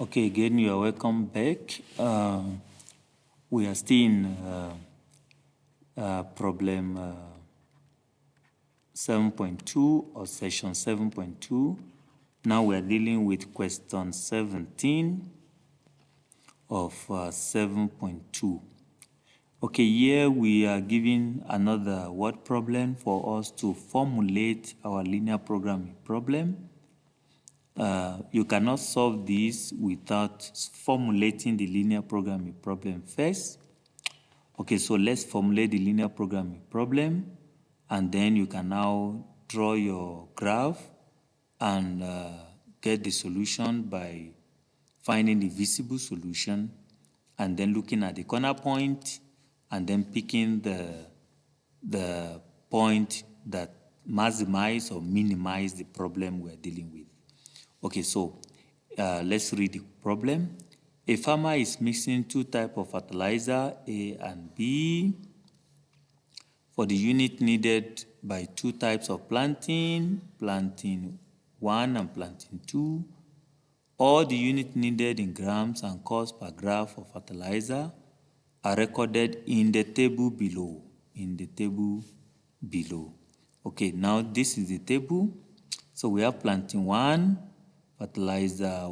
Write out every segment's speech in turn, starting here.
Okay, again, you are welcome back. We are still in problem 7.2 or session 7.2. Now we are dealing with question 17 of 7.2. Okay, here we are giving another word problem for us to formulate our linear programming problem. You cannot solve this without formulating the linear programming problem first. Okay, so let's formulate the linear programming problem, and then you can now draw your graph and get the solution by finding the visible solution and then looking at the corner point and then picking the point that maximize or minimize the problem we're dealing with. Okay, so let's read the problem. A farmer is mixing two types of fertilizer, A and B, for the unit needed by two types of planting 1 and planting 2. All the unit needed in grams and cost per gram for fertilizer are recorded in the table below. Okay, now this is the table. So we have planting 1, fertilizer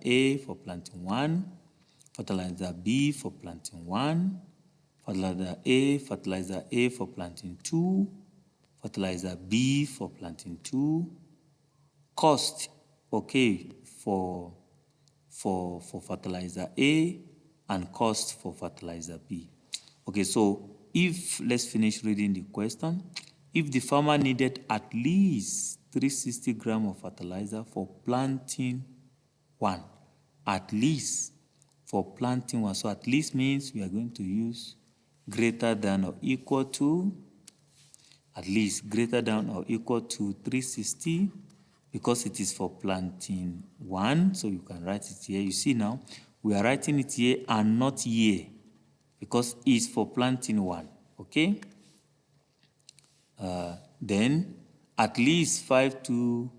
A for planting 1, fertilizer B for planting 1, fertilizer A for planting 2, fertilizer B for planting 2, cost, okay, for fertilizer A and cost for fertilizer B. Okay, so let's finish reading the question. If the farmer needed at least 360 grams of fertilizer for planting 1, at least for planting 1. So at least means we are going to use greater than or equal to, at least greater than or equal to 360 because it is for planting 1. So you can write it here. You see now, we are writing it here and not here because it's for planting 1, okay? Then at least 5 to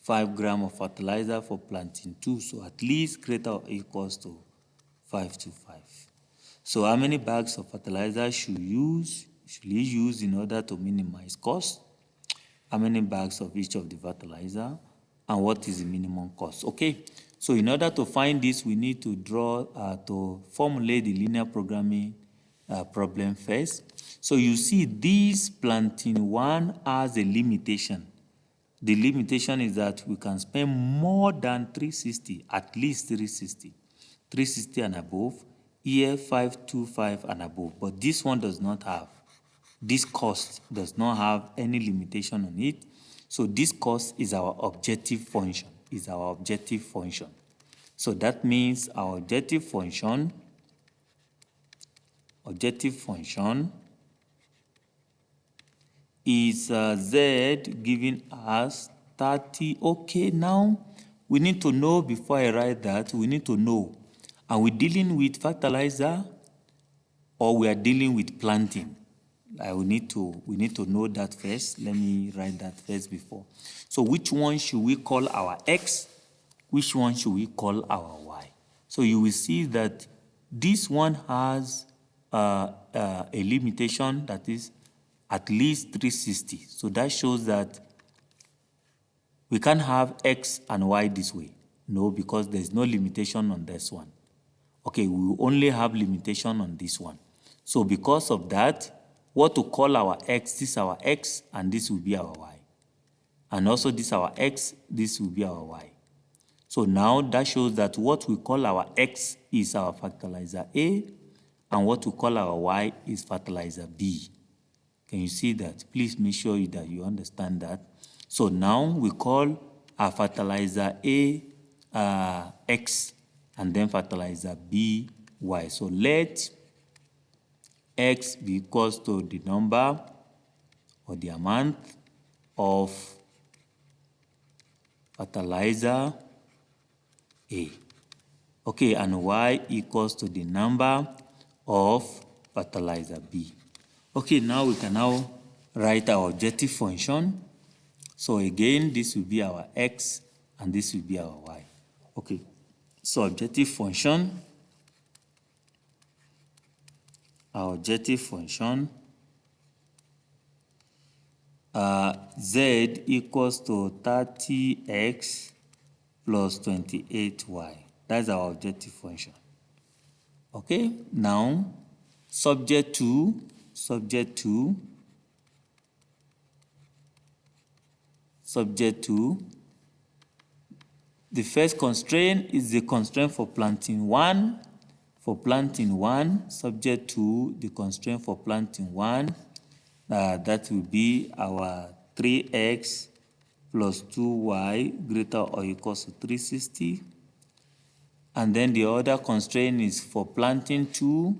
5 grams of fertilizer for planting 2. So at least greater or equals to 5 to 5. So how many bags of fertilizer should he use in order to minimize cost? How many bags of each of the fertilizer? And what is the minimum cost? Okay, so in order to find this, we need to to formulate the linear programming problem first. So you see this planting 1 has a limitation. The limitation is that we can spend more than 360, at least 360. 360 and above, here 525 and above. But this one does not have. This cost does not have any limitation on it. So this cost is our objective function, So that means our objective function is Z giving us 30. Okay, now we need to know, before I write that, we need to know, are we dealing with fertilizer or we are dealing with planting? We need to know that first. Let me write that first before. So which one should we call our X? Which one should we call our Y? So you will see that this one has a limitation that is at least 360. So that shows that we can't have X and Y this way. No, because there's no limitation on this one. Okay, we will only have limitation on this one. So because of that, what to call our X, this is our X, and this will be our Y. And also this is our X, this will be our Y. So now that shows that what we call our X is our fertilizer A, and what we call our Y is fertilizer B. Can you see that? Please make sure that you understand that. So now we call our fertilizer A X, and then fertilizer B Y. So let X be equals to the number or the amount of fertilizer A. Okay, and Y equals to the number of fertilizer B. Okay, now we can now write our objective function. So again, this will be our X and this will be our Y. Okay, So objective function, our objective function, z equals to 30x plus 28y. That's our objective function. Okay, now subject to, the first constraint is the constraint for planting 1. For planting 1, subject to the constraint for planting 1, that will be our 3x plus 2y greater or equals to 360. And then the other constraint is for planting 2.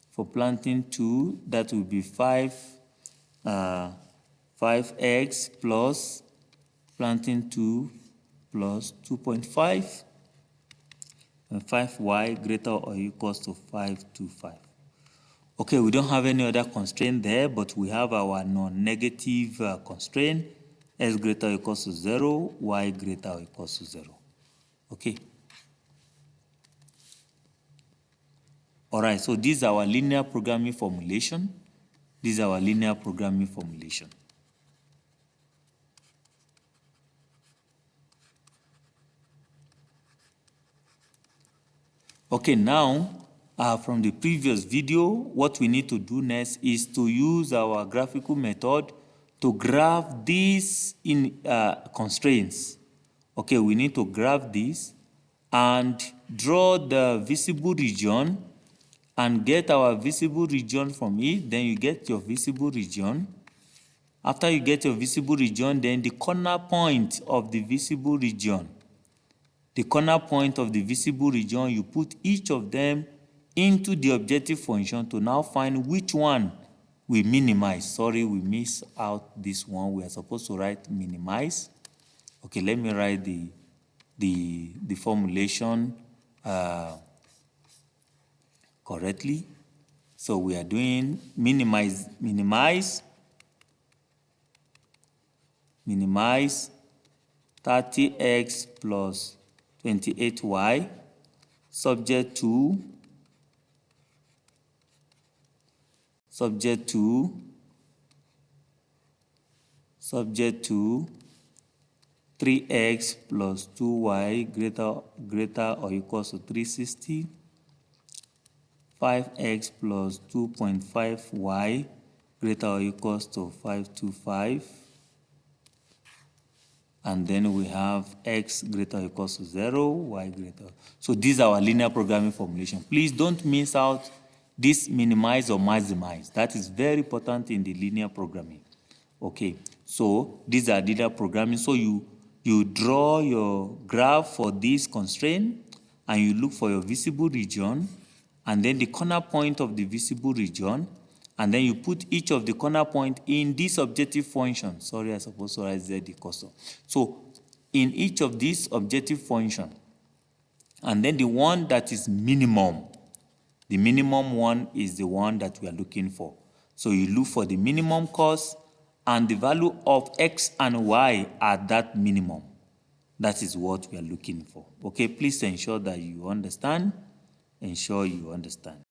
For planting 2, that will be 5x plus planting 2 plus 2.5, and 5y greater or equals to 525. Okay, we don't have any other constraint there, but we have our non-negative constraint, x greater or equals to 0, y greater or equals to 0. Okay. All right, so this is our linear programming formulation. This is our linear programming formulation. Okay, now from the previous video, what we need to do next is to use our graphical method to graph these constraints. Okay, we need to graph this and draw the visible region and get our visible region from it. Then you get your visible region. After you get your visible region, then the corner point of the visible region. The corner point of the visible region, you put each of them into the objective function to now find which one we minimize. Sorry, we missed out this one. We are supposed to write minimize. Okay, let me write the formulation correctly. So we are doing minimize 30x plus 28y subject to 3x plus 2y greater or equals to 360, 5x plus 2.5y greater or equals to 525, and then we have x greater or equals to 0, y greater. So this is our linear programming formulation. Please don't miss out this minimize or maximize. That is very important in the linear programming. Okay, so these are linear programming. So you draw your graph for this constraint, and you look for your visible region, and then the corner point of the visible region, and then you put each of the corner point in this objective function. Sorry, I supposed to write z equals to. So in each of these objective function, and then the one that is minimum, the minimum one is the one that we are looking for. So you look for the minimum cost and the value of x and y at that minimum. That is what we are looking for. Okay, please ensure that you understand. Ensure you understand.